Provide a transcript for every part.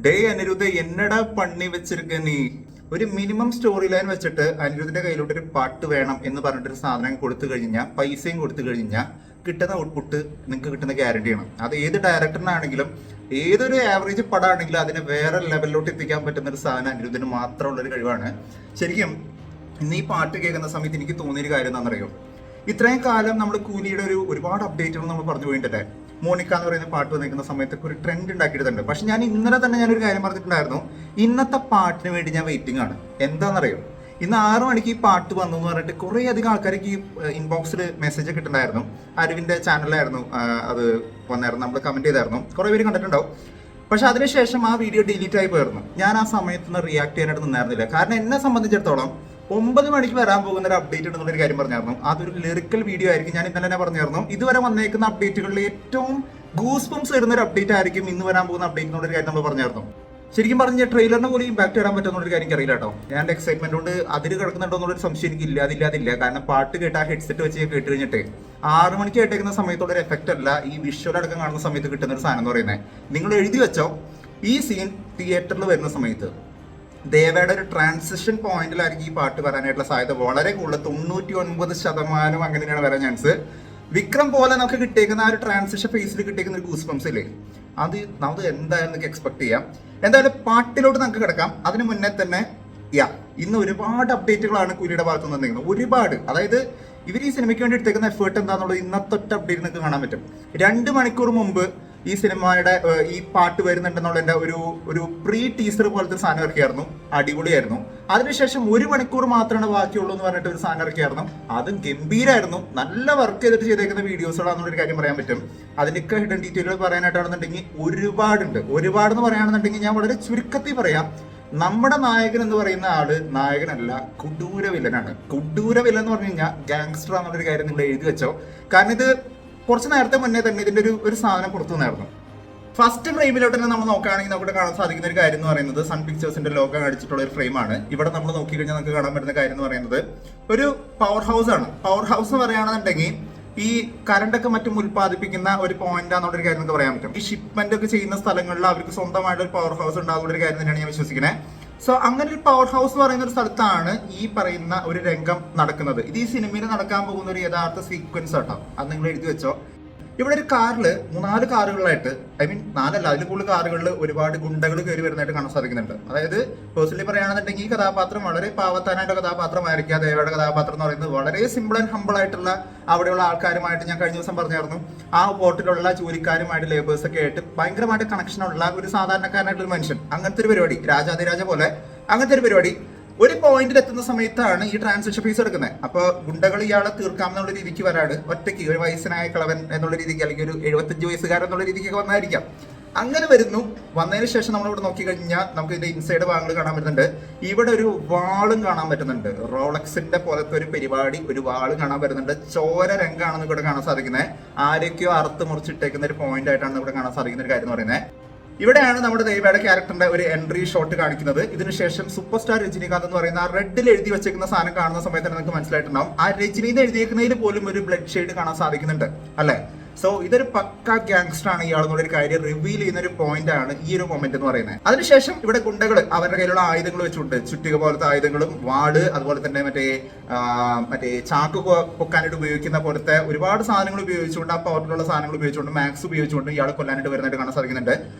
Day Aniruddha എന്നടാ പണി വെച്ചിരിക്ക നീ ഒരു മിനിമം സ്റ്റോറി ലൈൻ വെച്ചിട്ട് അനിരുദ്ധിന്റെ കയ്യിലോട്ട് ഒരു പാട്ട് വേണം എന്ന് പറഞ്ഞിട്ടൊരു സാധനം കൊടുത്തു കഴിഞ്ഞാൽ പൈസയും കൊടുത്തു കഴിഞ്ഞാൽ കിട്ടുന്ന ഔട്ട്പുട്ട് നിങ്ങൾക്ക് കിട്ടുന്ന ഗ്യാരണ്ടിയാണ്. അത് ഏത് ഡയറക്ടറിനാണെങ്കിലും ഏതൊരു ആവറേജ് പടമാണെങ്കിലും അതിനെ വേറെ ലെവലിലോട്ട് എത്തിക്കാൻ പറ്റുന്ന ഒരു സാധനം അനിരുദ്ധിന് മാത്രമുള്ളൊരു കഴിവാണ്. ശരിക്കും ഇന്ന് ഈ പാട്ട് കേൾക്കുന്ന സമയത്ത് എനിക്ക് തോന്നിയൊരു കാര്യം എന്താണെന്നറിയോ, ഇത്രയും കാലം നമ്മൾ കൂലിയുടെ ഒരുപാട് അപ്ഡേറ്റുകൾ നമ്മൾ പറഞ്ഞു പോയിട്ടല്ലേ. മോണിക്ക എന്ന് പറയുന്ന പാട്ട് വന്നിരിക്കുന്ന സമയത്തൊക്കെ ഒരു ട്രെൻഡ് ഉണ്ടാക്കിയിട്ടുണ്ട്. പക്ഷെ ഞാൻ ഇന്നലെ തന്നെ ഞാനൊരു കാര്യം പറഞ്ഞിട്ടുണ്ടായിരുന്നു, ഇന്നത്തെ പാട്ടിന് വേണ്ടി ഞാൻ വെയിറ്റിംഗ് ആണ്. എന്താണെന്നറിയോ, ഇന്ന് 6 മണിക്ക് ഈ പാട്ട് വന്നു എന്ന് പറഞ്ഞിട്ട് കുറേ അധികം ആൾക്കാർക്ക് ഈ ഇൻബോക്സിൽ മെസ്സേജ് കിട്ടുന്നുണ്ടായിരുന്നു. അരുവിന്റെ ചാനലിലായിരുന്നു അത് വന്നായിരുന്നു, നമ്മൾ കമന്റ് ചെയ്തായിരുന്നു, കുറേ പേര് കണ്ടിട്ടുണ്ടാവും. പക്ഷെ അതിനുശേഷം ആ വീഡിയോ ഡിലീറ്റ് ആയി പോയിരുന്നു. ഞാൻ ആ സമയത്ത് റിയാക്ട് ചെയ്യാനായിട്ട് നിന്നായിരുന്നില്ല. കാരണം എന്നെ സംബന്ധിച്ചിടത്തോളം 9 മണിക്ക് വരാൻ പോകുന്ന ഒരു അപ്ഡേറ്റ് ഉണ്ടെന്നുള്ളൊരു കാര്യം പറഞ്ഞായിരുന്നു. അതൊരു ലിറിക്കൽ വീഡിയോ ആയിരിക്കും. ഞാൻ ഇന്നലെ തന്നെ പറഞ്ഞായിരുന്നു, ഇതുവരെ വന്നേക്കുന്ന അപ്ഡേറ്റുകളിൽ ഏറ്റവും ഗൂസ് ബംസ് വരുന്ന ഒരു അപ്ഡേറ്റ് ആയിരിക്കും ഇന്ന് വരാൻ പോകുന്ന അപ്ഡേറ്റ് എന്നുള്ളൊരു കാര്യം നമ്മൾ പറഞ്ഞായിരുന്നു. ശരിക്കും പറഞ്ഞ ട്രെയിലറിനെ പോലും ഇമ്പാക്ട് ചെയ്യാൻ പറ്റുന്നൊരു കാര്യം എനിക്ക് അറിയില്ല കേട്ടോ. ഞാൻ എക്സൈറ്റ്മെന്റ് കൊണ്ട് അതിര് കിടക്കുന്നുണ്ടോ എന്നുള്ളൊരു സംശയം എനിക്കില്ല, അതില്ലാതില്ല. കാരണം പാട്ട് കേട്ട് ആ ഹെഡ്സെറ്റ് വെച്ച് കേട്ട് കഴിഞ്ഞിട്ട് 6 മണിക്ക് കേട്ടേക്കുന്ന സമയത്തുള്ള ഒരു എഫക്റ്റ് അല്ല ഈ വിഷ്വൽ അടക്കം കാണുന്ന സമയത്ത് കിട്ടുന്ന ഒരു സാധനം എന്ന് പറയുന്നത്. നിങ്ങൾ എഴുതി വെച്ചോ, ഈ സീൻ തിയേറ്ററിൽ വരുന്ന സമയത്ത് ദേവയുടെ ഒരു ട്രാൻസിഷൻ പോയിന്റിലായിരിക്കും ഈ പാട്ട് വരാനായിട്ടുള്ള സാധ്യത വളരെ കൂടുതൽ. 99% അങ്ങനെ തന്നെയാണ് വരാൻ ചാൻസ്. വിക്രം പോലെ നമുക്ക് കിട്ടിയേക്കുന്ന ആ ഒരു ട്രാൻസിഷൻ ഫേസിൽ കിട്ടിയേക്കുന്ന ഒരു ഗൂസ് ബംസ് ഇല്ലേ, അത് നമുക്ക് എന്തായാലും എക്സ്പെക്ട് ചെയ്യാം. എന്തായാലും പാട്ടിലോട്ട് നമുക്ക് കിടക്കാം. അതിന് മുന്നേ തന്നെ ഇന്ന് ഒരുപാട് അപ്ഡേറ്റുകളാണ് കൂലിയുടെ ഭാഗത്ത് നിന്ന് വന്നിരിക്കുന്നത്. ഒരുപാട്, അതായത് ഇവർ ഈ സിനിമയ്ക്ക് വേണ്ടി എടുത്തേക്കുന്ന എഫേർട്ട് എന്താണെന്നുള്ളത് ഇന്നത്തെ ഒറ്റ അപ്ഡേറ്റ് നിങ്ങൾക്ക് കാണാൻ പറ്റും. 2 മണിക്കൂർ മുമ്പ് ഈ സിനിമയുടെ ഈ പാട്ട് വരുന്നുണ്ടെന്നുള്ളതിന്റെ ഒരു പ്രീ ടീസർ പോലത്തെ സാധനം ഇറക്കിയായിരുന്നു. അടിപൊളിയായിരുന്നു. അതിനുശേഷം 1 മണിക്കൂർ മാത്രമാണ് ബാക്കിയുള്ളൂ എന്ന് പറഞ്ഞിട്ട് ഒരു സാധനം ഇറക്കിയായിരുന്നു. അതും ഗംഭീരമായിരുന്നു. നല്ല വർക്ക് ചെയ്തിട്ട് ചെയ്തേക്കുന്ന വീഡിയോസുകളാണെന്നുള്ളൊരു കാര്യം പറയാൻ പറ്റും. അതിനൊക്കെ ഹിഡൻ ഡീറ്റെയിലുകൾ പറയാനായിട്ടാണെന്നുണ്ടെങ്കിൽ ഒരുപാടുണ്ട്. ഒരുപാടെന്ന് പറയുകയാണെന്നുണ്ടെങ്കിൽ ഞാൻ വളരെ ചുരുക്കത്തിൽ പറയാം. നമ്മുടെ നായകൻ എന്ന് പറയുന്ന ആള് നായകനല്ല, കൊടൂര വില്ലനാണ്. കൊടൂര വില്ലൻ എന്ന് പറഞ്ഞു കഴിഞ്ഞാൽ ഗാങ്സ്റ്റർ ആണെന്നുള്ളൊരു കാര്യം നിങ്ങൾ എഴുതി വെച്ചോ. കാരണം ഇത് കുറച്ച് നേരത്തെ മുന്നേ തന്നെ ഇതിന്റെ ഒരു സാധനം പുറത്തു വന്നായിരുന്നു. ഫസ്റ്റ് ഫ്രെയിമിലോട്ട് തന്നെ നമ്മൾ നോക്കുകയാണെങ്കിൽ നമുക്ക് കാണാൻ സാധിക്കുന്ന ഒരു കാര്യം എന്ന് പറയുന്നത് സൺ പിക്ചേഴ്സിന്റെ ലോഗോ അടിച്ചിട്ടുള്ള ഒരു ഫ്രെയിമാണ്. ഇവിടെ നമ്മൾ നോക്കിക്കഴിഞ്ഞാൽ നമുക്ക് കാണാൻ പറ്റുന്ന കാര്യം എന്ന് പറയുന്നത് ഒരു പവർ ഹൗസ് ആണ്. പവർ ഹൗസ് പറയുകയാണെന്നുണ്ടെങ്കിൽ ഈ കറണ്ടൊക്കെ മറ്റും ഉൽപ്പാദിപ്പിക്കുന്ന ഒരു പോയിന്റ് ആണെന്നുള്ളൊരു കാര്യം നമുക്ക് പറയാൻ പറ്റും. ഈ ഷിപ്മെന്റ് ഒക്കെ ചെയ്യുന്ന സ്ഥലങ്ങളിൽ അവർക്ക് സ്വന്തമായിട്ട് ഒരു പവർ ഹൗസ് ഉണ്ടാകുന്ന ഒരു കാര്യം തന്നെയാണ് ഞാൻ വിശ്വസിക്കുന്നത്. സോ അങ്ങനെ ഒരു പവർ ഹൗസ് പറയുന്ന ഒരു സ്ഥലത്താണ് ഈ പറയുന്ന ഒരു രംഗം നടക്കുന്നത്. ഇത് ഈ സിനിമയിൽ നടക്കാൻ പോകുന്ന ഒരു യഥാർത്ഥ സീക്വൻസ് ആട്ടോ. അത് നിങ്ങൾ എഴുതി വെച്ചോ. ഇവിടെ ഒരു കാറിൽ 4 കാറുകളായിട്ട്, ഐ മീൻ 4 അല്ല, അതിൽ കൂടുതൽ കാറുകളിൽ ഒരുപാട് ഗുണ്ടകൾ കയറി വരുന്നതായിട്ട് കാണാൻ സാധിക്കുന്നുണ്ട്. അതായത് പേഴ്സണലി പറയുകയാണെന്നുണ്ടെങ്കിൽ ഈ കഥാപാത്രം വളരെ പാവത്താനായിട്ട് കഥാപാത്രമായിരിക്കും. ദേവയുടെ കഥാപാത്രം എന്ന് പറയുന്നത് വളരെ സിമ്പിൾ ആൻഡ് ഹമ്പിൾ ആയിട്ടുള്ള അവിടെയുള്ള ആൾക്കാരുമായിട്ട് ഞാൻ കഴിഞ്ഞ ദിവസം പറഞ്ഞായിരുന്നു, ആ പോർട്ടിലുള്ള ജോലിക്കാരുമായിട്ട് ലേബേഴ്സ് ഒക്കെ ആയിട്ട് ഭയങ്കരമായിട്ട് കണക്ഷനുള്ള ഒരു സാധാരണക്കാരനായിട്ടുള്ള മനുഷ്യൻ. അങ്ങനത്തെ ഒരു പരിപാടി, രാജാതിരാജ പോലെ അങ്ങനത്തെ ഒരു പരിപാടി. ഒരു പോയിന്റിൽ എത്തുന്ന സമയത്താണ് ഈ ട്രാൻസിഷൻ ഫീസ് എടുക്കുന്നത്. അപ്പൊ ഗുണ്ടകൾ ഇയാളെ തീർക്കാമെന്നുള്ള രീതിക്ക് വരാട് ഒറ്റയ്ക്ക് ഒരു വയസ്സനായ കളവൻ എന്നുള്ള രീതിക്ക്, അല്ലെങ്കിൽ ഒരു 75 വയസ്സുകാരൻ എന്നുള്ള രീതിക്കൊക്കെ വന്നായിരിക്കാം. അങ്ങനെ വരുന്നു. വന്നതിന് ശേഷം നമ്മളിവിടെ നോക്കി കഴിഞ്ഞാൽ നമുക്ക് ഇതിന്റെ ഇൻസൈഡ് ഭാഗങ്ങൾ കാണാൻ പറ്റുന്നുണ്ട്. ഇവിടെ ഒരു വാളും കാണാൻ പറ്റുന്നുണ്ട്. റോളക്സിന്റെ പോലത്തെ ഒരു പരിപാടി, ഒരു വാള് കാണാൻ പറ്റുന്നുണ്ട്. ചോര രംഗാണെന്ന് ഇവിടെ കാണാൻ സാധിക്കുന്നത്. ആരൊക്കെയോ അറുത്ത് മുറിച്ചിട്ടേക്കുന്ന ഒരു പോയിന്റ് ആയിട്ടാണ് ഇവിടെ കാണാൻ സാധിക്കുന്ന ഒരു കാര്യം എന്ന് പറയുന്നത്. ഇവിടെയാണ് നമ്മുടെ ദേവയുടെ ക്യാരക്ടറിന്റെ ഒരു എൻട്രി ഷോട്ട് കാണിക്കുന്നത്. ഇതിനുശേഷം സൂപ്പർ സ്റ്റാർ രജനീകാന്ത് എന്ന് പറയുന്ന ആ റെഡിൽ എഴുതി വെച്ചേക്കുന്ന സാധനം കാണുന്ന സമയത്ത് നിങ്ങൾക്ക് മനസ്സിലായിട്ടുണ്ടാവും, ആ രജനീന്ന് എഴുതിയേക്കുന്നതിൽ പോലും ഒരു ബ്ലഡ് ഷെയ്ഡ് കാണാൻ സാധിക്കുന്നുണ്ട് അല്ലെ. സോ ഇതൊരു പക്ക ഗാങ്സ്റ്റർ ആണ് ഇയാൾ എന്നുള്ളൊരു കാര്യം റിവീൽ ചെയ്യുന്ന ഒരു പോയിന്റ് ആണ് ഈ ഒരു മൊമെന്റ് എന്ന് പറയുന്നത്. അതിനുശേഷം ഇവിടെ ഗുണ്ടകൾ അവരുടെ കയ്യിലുള്ള ആയുധങ്ങൾ വെച്ചുകൊണ്ട്, ചുറ്റിക പോലത്തെ ആയുധങ്ങളും വാട്, അതുപോലെ തന്നെ മറ്റേ ചാക്ക് പൊക്കാനായിട്ട് ഉപയോഗിക്കുന്ന പോലത്തെ ഒരുപാട് സാധനങ്ങൾ ഉപയോഗിച്ചുകൊണ്ട്, ആ പവർഫുള്ള സാധനങ്ങൾ ഉപയോഗിച്ചുകൊണ്ട്, മാക്സ് ഉപയോഗിച്ചുകൊണ്ട് ഇയാൾ കൊല്ലാനായിട്ട് വരുന്നതായിട്ട് കാണാൻ സാധിക്കുന്നുണ്ട്.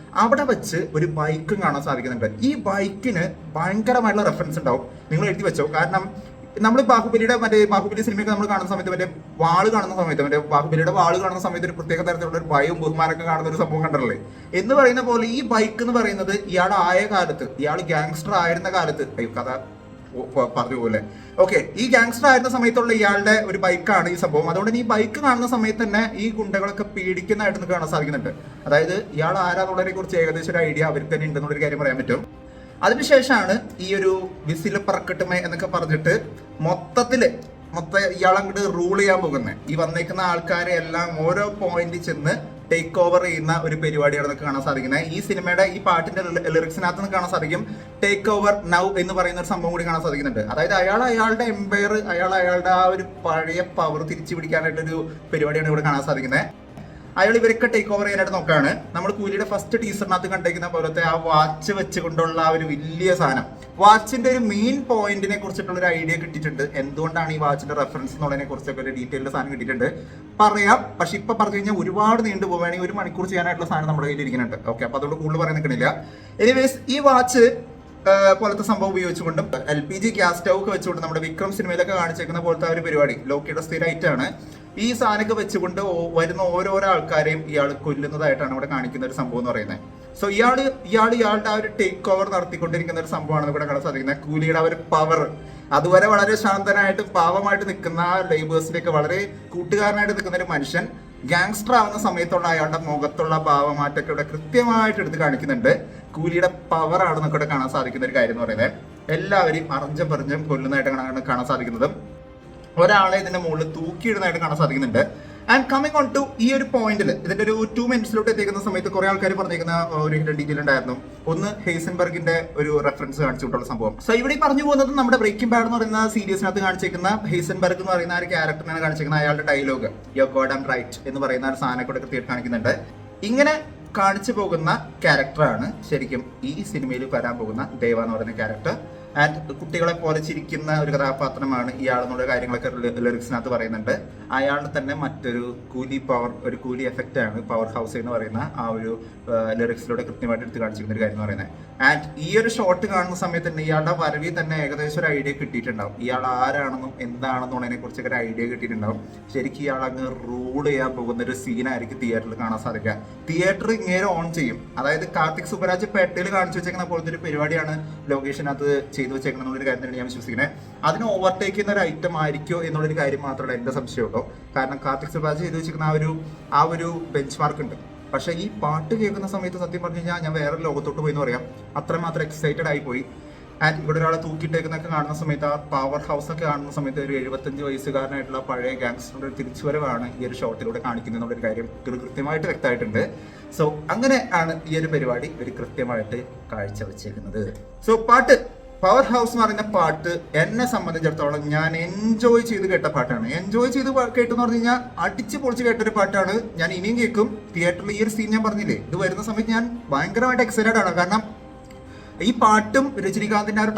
അവിടെ വെച്ച് ഒരു ബൈക്കും കാണാൻ സാധിക്കുന്നുണ്ട്. ഈ ബൈക്കിന് ഭയങ്കരമായിട്ടുള്ള റെഫറൻസ് ഉണ്ടാവും, നിങ്ങൾ എഴുതി വെച്ചോ. കാരണം നമ്മൾ ബാഹുബലി സിനിമയൊക്കെ നമ്മൾ കാണുന്ന സമയത്ത് വാള് കാണുന്ന സമയത്ത് ബാഹുബലിയുടെ വാള് കാണുന്ന സമയത്ത് ഒരു പ്രത്യേക തരത്തിലുള്ള ഒരു ഭയവും ബഹുമാനമൊക്കെ കാണുന്ന ഒരു സംഭവം കണ്ടല്ലേ എന്ന് പറയുന്ന പോലെ ഈ ബൈക്ക് എന്ന് പറയുന്നത് ഇയാൾ ആയ കാലത്ത്, ഇയാൾ ഗാങ്സ്റ്റർ ആയിരുന്ന കാലത്ത്, കഥ പറഞ്ഞു പോലെ ഓക്കെ, ഈ ഗാങ്സ്റ്റർ ആയിരുന്ന സമയത്തുള്ള ഇയാളുടെ ഒരു ബൈക്കാണ് ഈ സംഭവം. അതുകൊണ്ട് ഈ ബൈക്ക് കാണുന്ന സമയത്ത് തന്നെ ഈ ഗുണ്ടകളൊക്കെ പേടിക്കുന്നതായിട്ട് നമുക്ക് കാണാൻ സാധിക്കുന്നുണ്ട്. അതായത് ഇയാൾ ആരാന്നുള്ളതിനെ കുറിച്ച് ഏകദേശം ഒരു ഐഡിയ അവർക്ക് തന്നെ ഉണ്ടെന്നുള്ളൊരു കാര്യം പറയാൻ പറ്റും. അതിനുശേഷമാണ് ഈ ഒരു വിസിൽ പറക്കട്ടുമേ എന്നൊക്കെ പറഞ്ഞിട്ട് മൊത്തം ഇയാളങ്ങോട്ട് റൂൾ ചെയ്യാൻ പോകുന്നത്. ഈ വന്നേക്കുന്ന ആൾക്കാരെ എല്ലാം ഓരോ പോയിന്റ് ചെന്ന് ടേക്ക് ഓവർ ചെയ്യുന്ന ഒരു പരിപാടിയാണ് നമുക്ക് കാണാൻ സാധിക്കുന്നത്. ഈ സിനിമയുടെ ഈ പാട്ടിന്റെ ലിറിക്സിനകത്ത് നിന്ന് കാണാൻ സാധിക്കും ടേക്ക് ഓവർ നൗ എന്ന് പറയുന്ന ഒരു സംഭവം കൂടി കാണാൻ സാധിക്കുന്നുണ്ട്. അതായത് അയാളുടെ അയാളുടെ ആ ഒരു പഴയ പവർ തിരിച്ചു പിടിക്കാനായിട്ടൊരു പരിപാടിയാണ് ഇവിടെ കാണാൻ സാധിക്കുന്നത്. അയാൾ ഇവരൊക്കെ ടേക്ക് ഓവർ ചെയ്യാനായിട്ട് നോക്കാണ്. നമ്മൾ കൂലിയുടെ ഫസ്റ്റ് ടീസറിനകത്ത് കണ്ടേക്കുന്ന പോലത്തെ ആ വാച്ച് വെച്ചുകൊണ്ടുള്ള ആ ഒരു വലിയ സാധനം, വാച്ചിന്റെ ഒരു മെയിൻ പോയിന്റിനെ കുറിച്ചിട്ടുള്ള ഒരു ഐഡിയ കിട്ടിയിട്ടുണ്ട്. എന്തുകൊണ്ടാണ് ഈ വാച്ചിന്റെ റെഫറൻസ് എന്നുള്ളതിനെ കുറിച്ചൊക്കെ ഒരു ഡീറ്റെയിൽഡ് സാധനം കിട്ടിയിട്ടുണ്ട്, പറയാം. പക്ഷെ ഇപ്പൊ പറഞ്ഞു കഴിഞ്ഞാൽ ഒരുപാട് നീണ്ടു പോവുകയാണെങ്കിൽ 1 മണിക്കൂർ ചെയ്യാനായിട്ടുള്ള സാധനം നമ്മുടെ കയ്യിൽ ഇരിക്കുന്നുണ്ട്. ഓക്കെ, അപ്പൊ അതുകൊണ്ട് കൂടുതൽ പറയാൻ നിൽക്കണില്ല. എനിവേസ്, ഈ വാച്ച് പോലത്തെ സംഭവം ഉപയോഗിച്ചുകൊണ്ടും LPG ഗ്യാസ് സ്റ്റൗ ഒക്കെ വെച്ചുകൊണ്ട് നമ്മുടെ വിക്രം സിനിമയിലൊക്കെ കാണിച്ചേക്കുന്ന പോലത്തെ ഒരു പരിപാടി ലോക്കിയുടെ സ്ഥിരമായിട്ടാണ്. ഈ സാധനമൊക്കെ വെച്ചുകൊണ്ട് വരുന്ന ഓരോരോ ആൾക്കാരെയും ഇയാൾ കൊല്ലുന്നതായിട്ടാണ് ഇവിടെ കാണിക്കുന്ന ഒരു സംഭവം എന്ന് പറയുന്നത്. സോ ഇയാളുടെ ആ ഒരു ടേക്ക് ഓവർ നടത്തിക്കൊണ്ടിരിക്കുന്ന ഒരു സംഭവമാണ് ഇവിടെ കാണാൻ സാധിക്കുന്നത്. കൂലിയുടെ ആ ഒരു പവർ, അതുവരെ വളരെ ശാന്തനായിട്ട് പാവമായിട്ട് നിൽക്കുന്ന ലേബേഴ്സിന്റെ ഒക്കെ വളരെ കൂട്ടുകാരനായിട്ട് നിൽക്കുന്ന ഒരു മനുഷ്യൻ ഗാങ്സ്റ്റർ ആവുന്ന സമയത്തുള്ള അയാളുടെ മുഖത്തുള്ള ഭാവമാറ്റൊക്കെ ഇവിടെ കൃത്യമായിട്ട് എടുത്ത് കാണിക്കുന്നുണ്ട്. കൂലിയുടെ പവർ ആണെന്നൊക്കെ ഇവിടെ കാണാൻ സാധിക്കുന്ന ഒരു കാര്യം എന്ന് പറയുന്നത്. എല്ലാവരെയും അറിഞ്ഞും പറഞ്ഞും കൊല്ലുന്നതായിട്ടാണ് കാണാൻ സാധിക്കുന്നതും ഒരാളെ ഇതിന്റെ മുകളിൽ തൂക്കിയിടുന്നതായിട്ട് കാണാൻ സാധിക്കുന്നുണ്ട്. ആൻഡ് കമ്മിങ് ഓൺ ടു ഈ ഒരു പോയിന്റിൽ ഇതിന്റെ ഒരു 2 മിനിറ്റ്സിലോട്ട് എത്തിക്കുന്ന സമയത്ത് കുറെ ആൾക്കാർ പറഞ്ഞിരിക്കുന്ന ഒരു ഡീറ്റെയിൽ ഉണ്ടായിരുന്നു. ഒന്ന് ഹെയ്സൻബർഗിന്റെ ഒരു റെഫറൻസ് കാണിച്ചിട്ടുള്ള സംഭവം. സോ ഇവിടെ പറഞ്ഞു പോകുന്നത് നമ്മുടെ ബ്രേക്കിംഗ് ബാഡ് എന്ന് പറയുന്ന സീരീസിനകത്ത് കാണിച്ചിരിക്കുന്ന ഹെയ്സൻബർഗ് എന്ന് പറയുന്ന ഒരു ക്യാരക്ടറിനാണ് കാണിച്ചിരിക്കുന്ന അയാളുടെ ഡയലോഗ് യോ ഗോഡ് ആം റൈറ്റ് എന്ന് പറയുന്ന ഒരു സാധനം കൂടെ കൃത്യമായിട്ട് കാണിക്കുന്നുണ്ട്. ഇങ്ങനെ കാണിച്ചു പോകുന്ന ക്യാരക്ടറാണ് ശരിക്കും ഈ സിനിമയിൽ വരാൻ പോകുന്ന ദേവ എന്ന് പറയുന്ന ക്യാരക്ടർ. ആൻഡ് കുട്ടികളെ പോലെ ചിരിക്കുന്ന ഒരു കഥാപാത്രമാണ് ഇയാളെന്നുള്ള കാര്യങ്ങളൊക്കെ ലിറിക്സിനകത്ത് പറയുന്നുണ്ട്. അയാളുടെ തന്നെ മറ്റൊരു ഒരു കൂലി എഫക്റ്റ് ആണ് പവർ ഹൗസ് എന്ന് പറയുന്ന ആ ഒരു ലിറിക്സിലൂടെ കൃത്യമായിട്ട് എടുത്ത് കാണിച്ചിരിക്കുന്ന ഒരു കാര്യം എന്ന് പറയുന്നത്. ആൻഡ് ഈ ഒരു ഷോട്ട് കാണുന്ന സമയത്ത് തന്നെ ഇയാളുടെ വരവിൽ തന്നെ ഏകദേശം ഒരു ഐഡിയ കിട്ടിയിട്ടുണ്ടാവും. ഇയാൾ ആരാണെന്നും എന്താണെന്നുള്ളതിനെ കുറിച്ചൊക്കെ ഒരു ഐഡിയ കിട്ടിയിട്ടുണ്ടാവും. ശരിക്കും ഇയാൾ അങ്ങ് റൂൾ ചെയ്യാൻ പോകുന്ന ഒരു സീനായിരിക്കും തിയേറ്ററിൽ കാണാൻ സാധിക്കുക. തിയേറ്റർ ഇങ്ങനെ ഓൺ ചെയ്യും. അതായത് കാർത്തിക് സുബരാജ് പേട്ടയിൽ കാണിച്ചു വെച്ചേക്കുന്ന പോലത്തെ ഒരു പരിപാടിയാണ് ലൊക്കേഷനകത്ത് ചെയ്തു വെച്ചേക്കണം എന്നുള്ളൊരു കാര്യം തന്നെയാണ് ഞാൻ വിശ്വസിക്കുന്നത്. അതിന് ഓവർടേക്ക് ചെയ്യുന്ന ഒരു ഐറ്റം ആയിരിക്കോ എന്നുള്ളൊരു കാര്യം മാത്രമല്ല എന്റെ സംശയമുള്ളൂ. കാരണം കാർത്തിക് സുബരാജ് ചെയ്തു വെച്ചിരിക്കുന്ന ആ ഒരു ബെഞ്ച് മാർക്ക് ഉണ്ട്. പക്ഷെ ഈ പാട്ട് കേൾക്കുന്ന സമയത്ത് സത്യം പറഞ്ഞു കഴിഞ്ഞാൽ ഞാൻ വേറെ ലോകത്തോട്ട് പോയി എന്ന് പറയാം. അത്രമാത്രം എക്സൈറ്റഡ് ആയി പോയി. ആൻഡ് ഇവിടെ ഒരാളെ തൂക്കിയിട്ടേക്കുന്നൊക്കെ കാണുന്ന സമയത്ത്, ആ പവർ ഹൗസ് ഒക്കെ കാണുന്ന സമയത്ത് ഒരു 75 വയസ്സുകാരനായിട്ടുള്ള പഴയ ഗാങ്സ്റ്ററുടെ ഒരു തിരിച്ചുവരവാണ് ഈ ഒരു ഷോട്ടിലൂടെ കാണിക്കുന്നത് എന്നുള്ളൊരു കാര്യം കൃത്യമായിട്ട് വ്യക്തമായിട്ടുണ്ട്. സോ അങ്ങനെ ആണ് ഈ ഒരു പരിപാടി ഒരു കൃത്യമായിട്ട് കാഴ്ചവെച്ചേക്കുന്നത്. സോ പാട്ട് പവർ ഹൗസ് എന്ന് പറയുന്ന പാട്ട് എന്നെ സംബന്ധിച്ചിടത്തോളം ഞാൻ എൻജോയ് ചെയ്ത് കേട്ട പാട്ടാണ്. എൻജോയ് ചെയ്ത് കേട്ടെന്ന് പറഞ്ഞു കഴിഞ്ഞാൽ അടിച്ച് പൊളിച്ച് കേട്ടൊരു പാട്ടാണ്. ഞാൻ ഇനിയും കേൾക്കും. തിയേറ്ററിൽ ഈ ഒരു സീൻ ഞാൻ പറഞ്ഞില്ലേ, ഇത് വരുന്ന സമയത്ത് ഞാൻ ഭയങ്കരമായിട്ട് എക്സൈറ്റഡ് ആണ്. കാരണം ഈ പാട്ടും രജനീകാന്തിന്റെ ആ ഒരു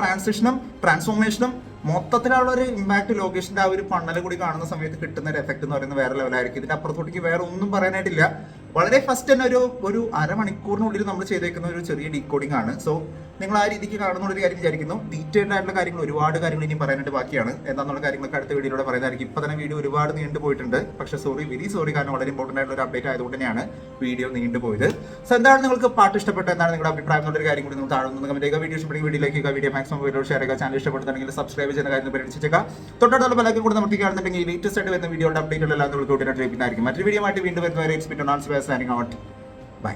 ട്രാൻസ്ഫോർമേഷനും മൊത്തത്തിലുള്ള ഒരു ഇമ്പാക്ട്, ലൊക്കേഷന്റെ ആ ഒരു പണ്ണല കൂടി കാണുന്ന സമയത്ത് കിട്ടുന്ന ഒരു എഫക്ട് എന്ന് പറയുന്നത് വേറെ ലെവലായിരിക്കും. ഇതിന്റെ അപ്പുറത്തോട്ടേക്ക് വേറെ ഒന്നും പറയാനായിട്ടില്ല. വളരെ ഫസ്റ്റ് തന്നെ ഒരു അരമണിക്കൂറിനുള്ളിൽ നമ്മൾ ചെയ്തേക്കുന്ന ഒരു ചെറിയ ഡീകോഡിംഗ് ആണ്. സോ നിങ്ങൾ ആ രീതിക്ക് കാണുന്ന ഒരു കാര്യം വിചാരിക്കുന്നു. ഡീറ്റെയിൽഡ് ആയിട്ടുള്ള കാര്യങ്ങൾ, ഒരുപാട് കാര്യങ്ങൾ ഇനിയും പറയാനായിട്ട് ബാക്കിയാണ്. എന്താണെന്നുള്ള കാര്യങ്ങളൊക്കെ അടുത്ത വീഡിയോയിലൂടെ പറയുന്നതായിരിക്കും. ഇപ്പൊ തന്നെ വീഡിയോ ഒരുപാട് നീണ്ടു പോയിട്ടുണ്ട്. പക്ഷേ വെരി സോറി, കാരണം വളരെ ഇമ്പോർട്ടന്റ് ആയിട്ടുള്ള ഒരു അപ്ഡേറ്റ് ആയതുകൊണ്ട് തന്നെയാണ് വീഡിയോ നീണ്ടു പോയത്. സോ എന്താണ് നിങ്ങൾക്ക് പാട്ട് ഇഷ്ടപ്പെട്ടത്, എന്താണ് നിങ്ങളുടെ അഭിപ്രായം എന്നുള്ള കാര്യം കൂടി നിങ്ങൾ താഴെ കമന്റ് ചെയ്യുക. വീഡിയോ ഇഷ്ടപ്പെടുന്ന വീഡിയോയിലേക്ക് വീഡിയോ മാക്സിമം വീഡിയോ ഷെയർ ചെയ്യുക. ചാനൽ ഇഷ്ടപ്പെടുന്നുണ്ടെങ്കിൽ സബ്സ്ക്രൈബ് ചെയ്യുന്ന കാര്യം പരിഗണിച്ചേക്കുക. തൊട്ടടുത്തുള്ള ബെല്ലൈക്കൺ കൂടി നമുക്കുകയാണെന്നുണ്ടെങ്കിൽ ലേറ്റസ്റ്റ് ആയിട്ട് വരുന്ന വീഡിയോയുടെ അപ്ഡേറ്റുകളെല്ലാം നിങ്ങൾക്ക് ഉടനെ ലഭിക്കുന്നതായിരിക്കും. മറ്റൊരു വീഡിയോ ആയിട്ട് വീണ്ടും വരുന്നവരെ ബൈ.